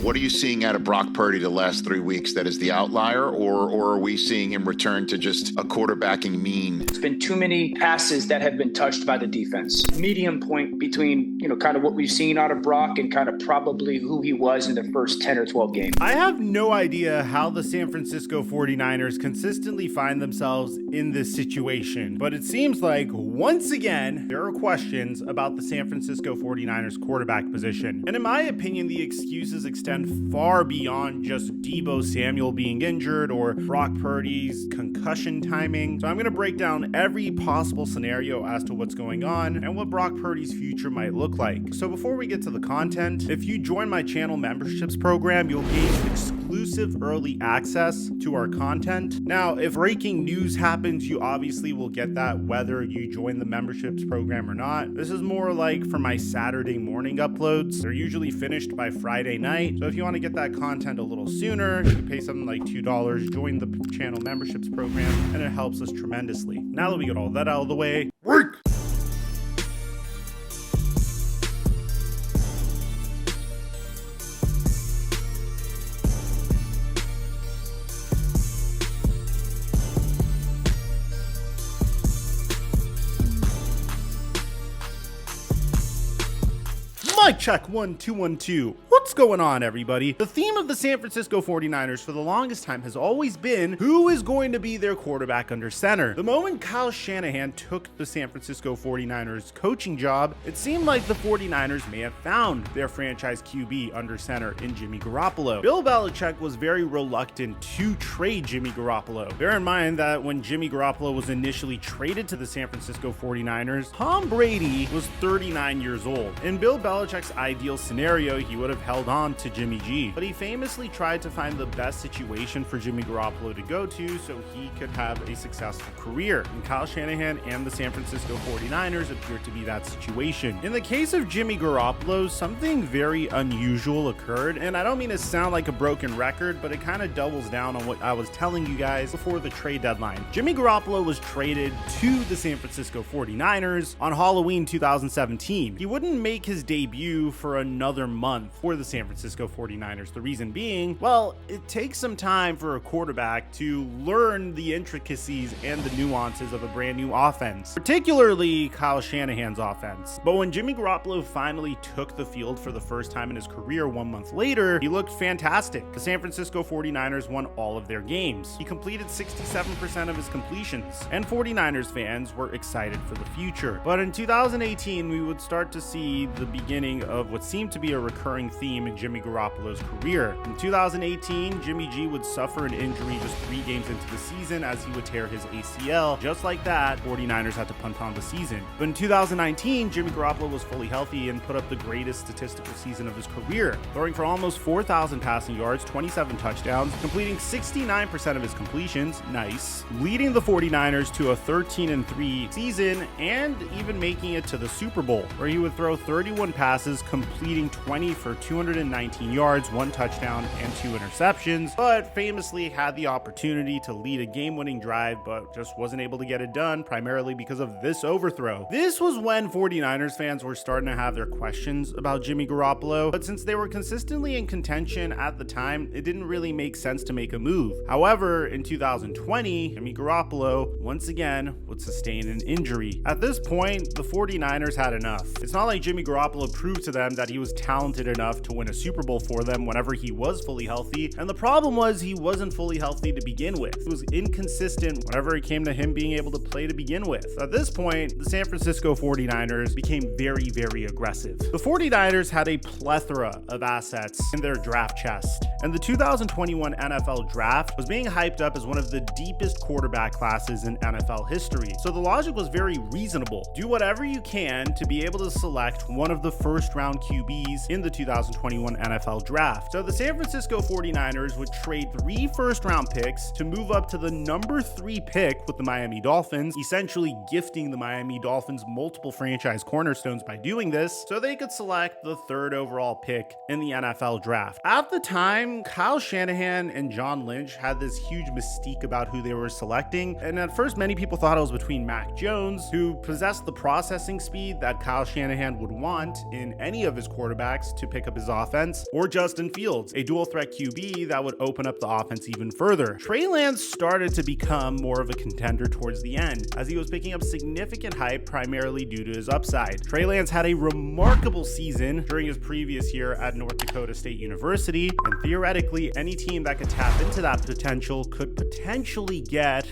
What are you seeing out of Brock Purdy the last 3 weeks that is the outlier, or are we seeing him return to just a quarterbacking mean? It's been too many passes that have been touched by the defense. Medium point between, kind of what we've seen out of Brock and kind of probably who he was in the first 10 or 12 games. I have no idea how the San Francisco 49ers consistently find themselves in this situation, but it seems like once again, there are questions about the San Francisco 49ers quarterback position. And in my opinion, the excuses extend far beyond just Deebo Samuel being injured or Brock Purdy's concussion timing. So I'm going to break down every possible scenario as to what's going on and what Brock Purdy's future might look like. So before we get to the content, if you join my channel memberships program, you'll gain exclusive early access to our content. Now, if breaking news happens, you obviously will get that whether you join the memberships program or not. This is more like for my Saturday morning uploads. They're usually finished by Friday night. So if you want to get that content a little sooner, you can pay something like $2, join the channel memberships program, and it helps us tremendously. Now that we get all that out of the way, work! Mic check 1 2 1 2. What's going on, everybody? The theme of the San Francisco 49ers for the longest time has always been who is going to be their quarterback under center. The moment Kyle Shanahan took the San Francisco 49ers coaching job, it seemed like the 49ers may have found their franchise QB under center in Jimmy Garoppolo. Bill Belichick was very reluctant to trade Jimmy Garoppolo. Bear in mind that when Jimmy Garoppolo was initially traded to the San Francisco 49ers, Tom Brady was 39 years old. In Bill Belichick's ideal scenario, he would have held on to Jimmy G, but he famously tried to find the best situation for Jimmy Garoppolo to go to so he could have a successful career. And Kyle Shanahan and the San Francisco 49ers appear to be that situation. In the case of Jimmy Garoppolo, something very unusual occurred, and I don't mean to sound like a broken record, but it kind of doubles down on what I was telling you guys before the trade deadline. Jimmy Garoppolo was traded to the San Francisco 49ers on Halloween 2017. He wouldn't make his debut for another month for the San Francisco 49ers. The reason being, well, it takes some time for a quarterback to learn the intricacies and the nuances of a brand new offense, particularly Kyle Shanahan's offense. But when Jimmy Garoppolo finally took the field for the first time in his career 1 month later, he looked fantastic. The San Francisco 49ers won all of their games. He completed 67% of his completions, and 49ers fans were excited for the future. But in 2018, we would start to see the beginning of what seemed to be a recurring theme in Jimmy Garoppolo's career. In 2018, Jimmy G would suffer an injury just 3 games into the season as he would tear his ACL. Just like that, 49ers had to punt on the season. But in 2019, Jimmy Garoppolo was fully healthy and put up the greatest statistical season of his career, throwing for almost 4,000 passing yards, 27 touchdowns, completing 69% of his completions, nice, leading the 49ers to a 13-3 season, and even making it to the Super Bowl, where he would throw 31 passes, completing 20 for 219 yards, 1 touchdown, and 2 interceptions, but famously had the opportunity to lead a game-winning drive, but just wasn't able to get it done, primarily because of this overthrow. This was when 49ers fans were starting to have their questions about Jimmy Garoppolo, but since they were consistently in contention at the time, it didn't really make sense to make a move. However, in 2020, Jimmy Garoppolo once again would sustain an injury. At this point, the 49ers had enough. It's not like Jimmy Garoppolo proved to them that he was talented enough to win a Super Bowl for them whenever he was fully healthy, and the problem was he wasn't fully healthy to begin with. He was inconsistent whenever it came to him being able to play to begin with. At this point, the San Francisco 49ers became very, very aggressive. The 49ers had a plethora of assets in their draft chest, and the 2021 NFL draft was being hyped up as one of the deepest quarterback classes in NFL history. So the logic was very reasonable. Do whatever you can to be able to select one of the first round QBs in the 2021 NFL draft. So the San Francisco 49ers would trade 3 first-round picks to move up to the number 3 pick with the Miami Dolphins, essentially gifting the Miami Dolphins multiple franchise cornerstones by doing this, so they could select the 3rd overall pick in the NFL draft. At the time, time, Kyle Shanahan and John Lynch had this huge mystique about who they were selecting, and at first many people thought it was between Mac Jones, who possessed the processing speed that Kyle Shanahan would want in any of his quarterbacks to pick up his offense, or Justin Fields, a dual threat QB that would open up the offense even further. Trey Lance started to become more of a contender towards the end, as he was picking up significant hype primarily due to his upside. Trey Lance had a remarkable season during his previous year at North Dakota State University, and theoretically, any team that could tap into that potential could potentially get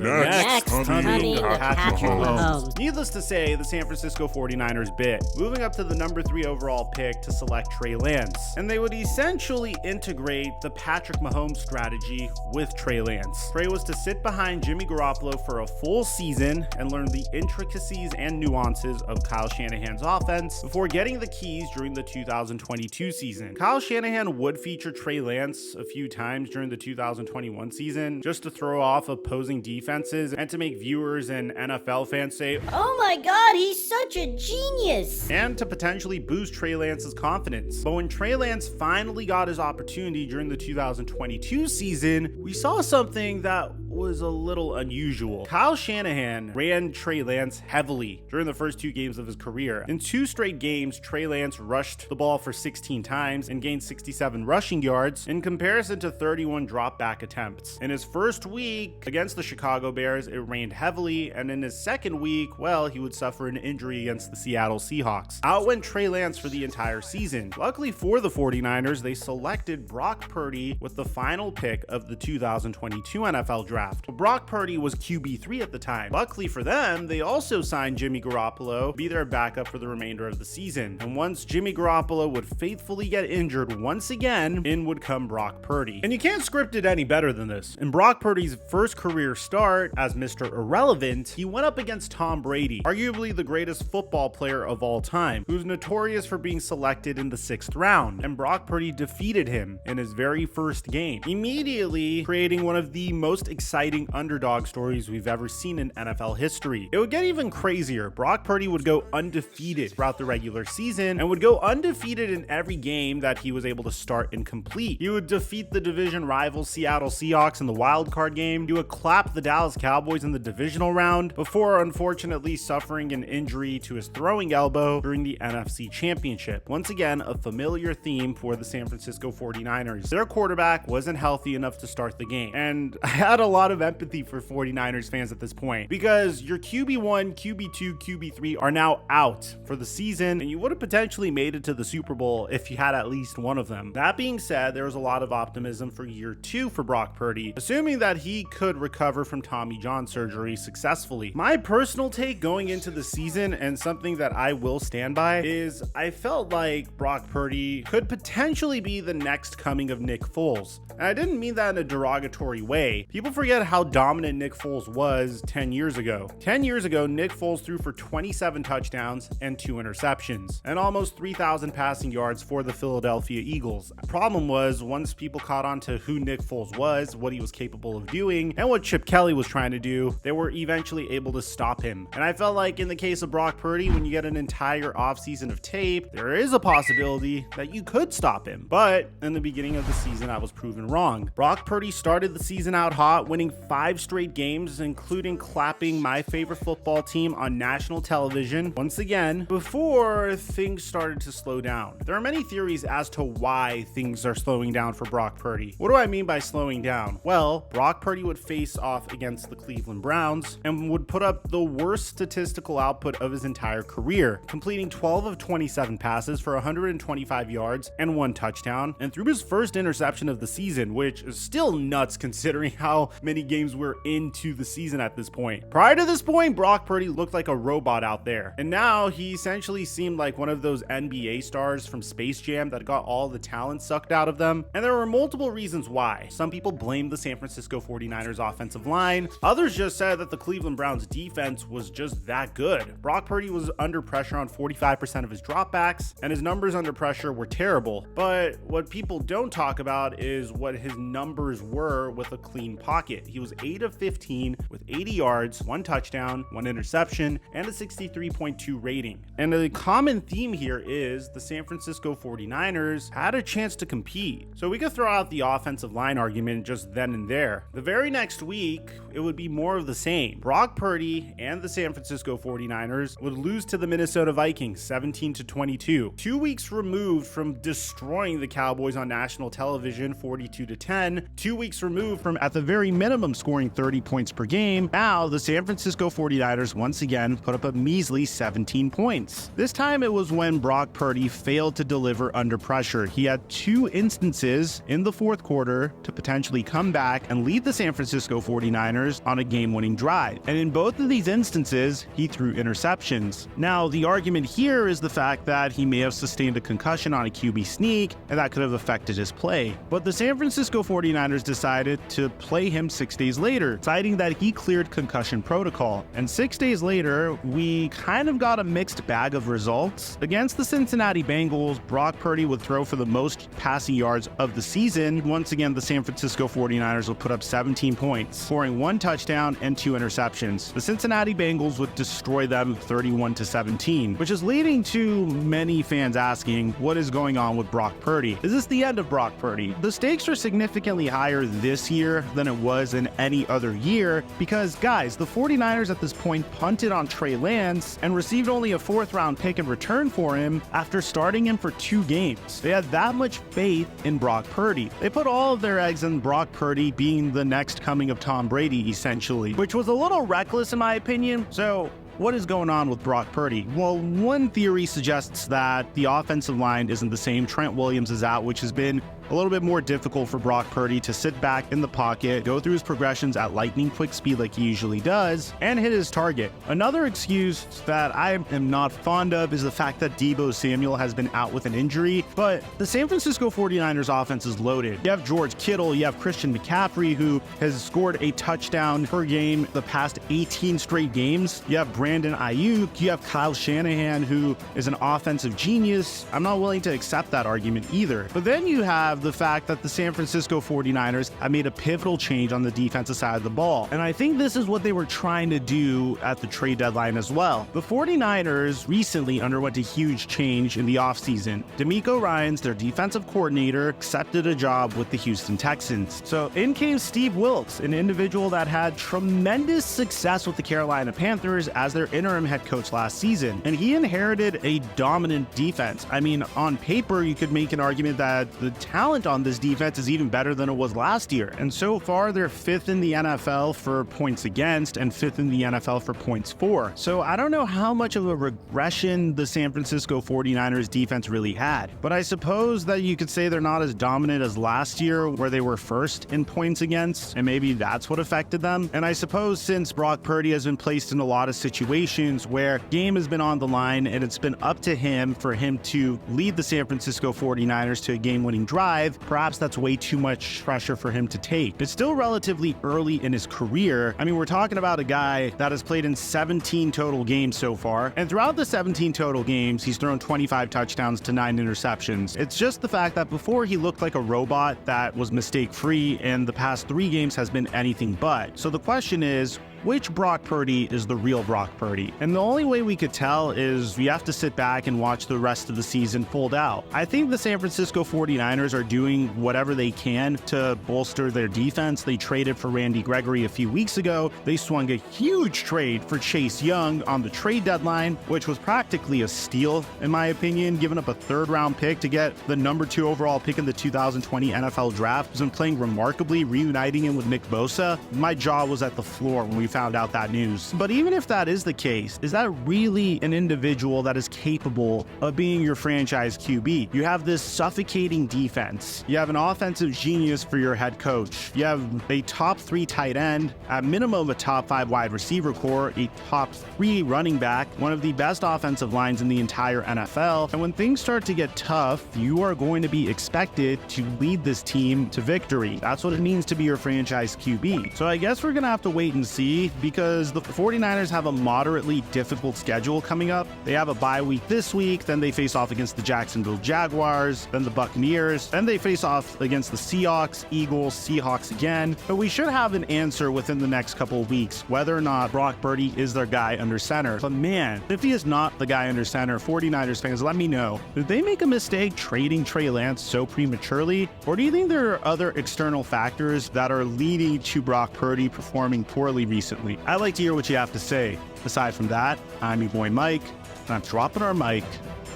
Next coming Patrick Patrick Mahomes. Needless to say, the San Francisco 49ers bit, moving up to the number 3 overall pick to select Trey Lance. And they would essentially integrate the Patrick Mahomes strategy with Trey Lance. Trey was to sit behind Jimmy Garoppolo for a full season and learn the intricacies and nuances of Kyle Shanahan's offense before getting the keys during the 2022 season. Kyle Shanahan would feature Trey Lance a few times during the 2021 season just to throw off opposing defenses and to make viewers and NFL fans say, "Oh my God, he's such a genius!" and to potentially boost Trey Lance's confidence. But when Trey Lance finally got his opportunity during the 2022 season, we saw something that was a little unusual. Kyle Shanahan ran Trey Lance heavily during the first 2 games of his career. In 2 straight games, Trey Lance rushed the ball for 16 times and gained 67 rushing yards in comparison to 31 drop back attempts. In his first week against the Chicago Bears, it rained heavily, and in his second week, well, he would suffer an injury against the Seattle Seahawks. Out went Trey Lance for the entire season. Luckily for the 49ers, they selected Brock Purdy with the final pick of the 2022 NFL draft. Brock Purdy was QB3 at the time. Luckily for them, they also signed Jimmy Garoppolo to be their backup for the remainder of the season. And once Jimmy Garoppolo would faithfully get injured once again, in would come Brock Purdy. And you can't script it any better than this. In Brock Purdy's first career start as Mr. Irrelevant, he went up against Tom Brady, arguably the greatest football player of all time, who's notorious for being selected in the 6th round. And Brock Purdy defeated him in his very first game, immediately creating one of the most exciting underdog stories we've ever seen in NFL history. It would get even crazier. Brock Purdy would go undefeated throughout the regular season and would go undefeated in every game that he was able to start and complete. He would defeat the division rival Seattle Seahawks in the wild card game. He would clap the Dallas Cowboys in the divisional round before unfortunately suffering an injury to his throwing elbow during the NFC Championship. Once again, a familiar theme for the San Francisco 49ers. Their quarterback wasn't healthy enough to start the game. And I had a lot of empathy for 49ers fans at this point, because your QB1, QB2, QB3 are now out for the season, and you would have potentially made it to the Super Bowl if you had at least one of them. That being said, there was a lot of optimism for year 2 for Brock Purdy, assuming that he could recover from Tommy John surgery successfully. My personal take going into the season, and something that I will stand by, is I felt like Brock Purdy could potentially be the next coming of Nick Foles. And I didn't mean that in a derogatory way. People forget how dominant Nick Foles was 10 years ago. 10 years ago, Nick Foles threw for 27 touchdowns and 2 interceptions, and almost 3,000 passing yards for the Philadelphia Eagles. The problem was, once people caught on to who Nick Foles was, what he was capable of doing, and what Chip Kelly was trying to do, they were eventually able to stop him. And I felt like in the case of Brock Purdy, when you get an entire offseason of tape, there is a possibility that you could stop him. But in the beginning of the season, I was proven wrong. Brock Purdy started the season out hot, winning 5 straight games, including clapping my favorite football team on national television once again, before things started to slow down. There are many theories as to why things are slowing down for Brock Purdy. What do I mean by slowing down? Well, Brock Purdy would face off against the Cleveland Browns and would put up the worst statistical output of his entire career, completing 12 of 27 passes for 125 yards and 1 touchdown, and threw his first interception of the season, which is still nuts considering how many games we're into the season at this point. Prior to this point, Brock Purdy looked like a robot out there, and now he essentially seemed like one of those NBA stars from Space Jam that got all the talent sucked out of them. And there were multiple reasons why. Some people blame the San Francisco 49ers offensive line line. Others just said that the Cleveland Browns defense was just that good. Brock Purdy was under pressure on 45% of his dropbacks, and his numbers under pressure were terrible. But what people don't talk about is what his numbers were with a clean pocket. He was 8 of 15 with 80 yards, 1 touchdown, 1 interception, and a 63.2 rating. And the common theme here is the San Francisco 49ers had a chance to compete. So we could throw out the offensive line argument just then and there. The very next week, it would be more of the same. Brock Purdy and the San Francisco 49ers would lose to the Minnesota Vikings 17-22. 2 weeks removed from destroying the Cowboys on national television 42-10. 2 weeks removed from at the very minimum scoring 30 points per game. Now the San Francisco 49ers once again put up a measly 17 points. This time it was when Brock Purdy failed to deliver under pressure. He had 2 instances in the fourth quarter to potentially come back and lead the San Francisco 49ers on a game-winning drive. And in both of these instances, he threw interceptions. Now, the argument here is the fact that he may have sustained a concussion on a QB sneak, and that could have affected his play. But the San Francisco 49ers decided to play him 6 days later, citing that he cleared concussion protocol. And 6 days later, we kind of got a mixed bag of results. Against the Cincinnati Bengals, Brock Purdy would throw for the most passing yards of the season. Once again, the San Francisco 49ers would put up 17 points, scoring 1 touchdown and 2 interceptions. The Cincinnati Bengals would destroy them 31-17, which is leading to many fans asking, what is going on with Brock Purdy? Is this the end of Brock Purdy? The stakes are significantly higher this year than it was in any other year because, guys, the 49ers at this point punted on Trey Lance and received only a 4th-round pick in return for him after starting him for 2 games. They had that much faith in Brock Purdy. They put all of their eggs in Brock Purdy being the next coming of Tom Brady, essentially, which was a little reckless in my opinion. So what is going on with Brock Purdy? Well, one theory suggests that the offensive line isn't the same. Trent Williams is out, which has been a little bit more difficult for Brock Purdy to sit back in the pocket, go through his progressions at lightning quick speed like he usually does, and hit his target. Another excuse that I am not fond of is the fact that Deebo Samuel has been out with an injury, but the San Francisco 49ers offense is loaded. You have George Kittle, you have Christian McCaffrey, who has scored a touchdown per game the past 18 straight games. You have Brandon Ayuk, you have Kyle Shanahan, who is an offensive genius. I'm not willing to accept that argument either. But then you have the fact that the San Francisco 49ers have made a pivotal change on the defensive side of the ball. And I think this is what they were trying to do at the trade deadline as well. The 49ers recently underwent a huge change in the offseason. DeMeco Ryans, their defensive coordinator, accepted a job with the Houston Texans. So in came Steve Wilks, an individual that had tremendous success with the Carolina Panthers as their interim head coach last season. And he inherited a dominant defense. I mean, on paper, you could make an argument that the talent on this defense is even better than it was last year. And so far, they're 5th in the NFL for points against and 5th in the NFL for points for. So I don't know how much of a regression the San Francisco 49ers defense really had. But I suppose that you could say they're not as dominant as last year where they were 1st in points against, and maybe that's what affected them. And I suppose since Brock Purdy has been placed in a lot of situations where game has been on the line and it's been up to him for him to lead the San Francisco 49ers to a game-winning drive, perhaps that's way too much pressure for him to take. It's still relatively early in his career. I mean, we're talking about a guy that has played in 17 total games so far, and throughout the 17 total games, he's thrown 25 touchdowns to 9 interceptions. It's just the fact that before he looked like a robot that was mistake-free, and the past 3 games has been anything but. So the question is, which Brock Purdy is the real Brock Purdy? And the only way we could tell is we have to sit back and watch the rest of the season fold out. I think the San Francisco 49ers are doing whatever they can to bolster their defense. They traded for Randy Gregory a few weeks ago. They swung a huge trade for Chase Young on the trade deadline, which was practically a steal, in my opinion, giving up a 3rd-round pick to get the number 2 overall pick in the 2020 NFL Draft. He's been playing remarkably, reuniting him with Nick Bosa. My jaw was at the floor when we found out that news. But even if that is the case, is that really an individual that is capable of being your franchise QB? You have this suffocating defense. You have an offensive genius for your head coach. You have a top 3 tight end, at minimum a top 5 wide receiver core, a top 3 running back, one of the best offensive lines in the entire NFL. And when things start to get tough, you are going to be expected to lead this team to victory. That's what it means to be your franchise QB. So I guess we're going to have to wait and see, because the 49ers have a moderately difficult schedule coming up. They have a bye week this week, then they face off against the Jacksonville Jaguars, then the Buccaneers, then they face off against the Seahawks, Eagles, Seahawks again. But we should have an answer within the next couple of weeks whether or not Brock Purdy is their guy under center. But man, if he is not the guy under center, 49ers fans, let me know. Did they make a mistake trading Trey Lance so prematurely? Or do you think there are other external factors that are leading to Brock Purdy performing poorly recently? I'd like to hear what you have to say. Aside from that, I'm your boy Mike, and I'm dropping our mic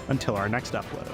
until our next upload.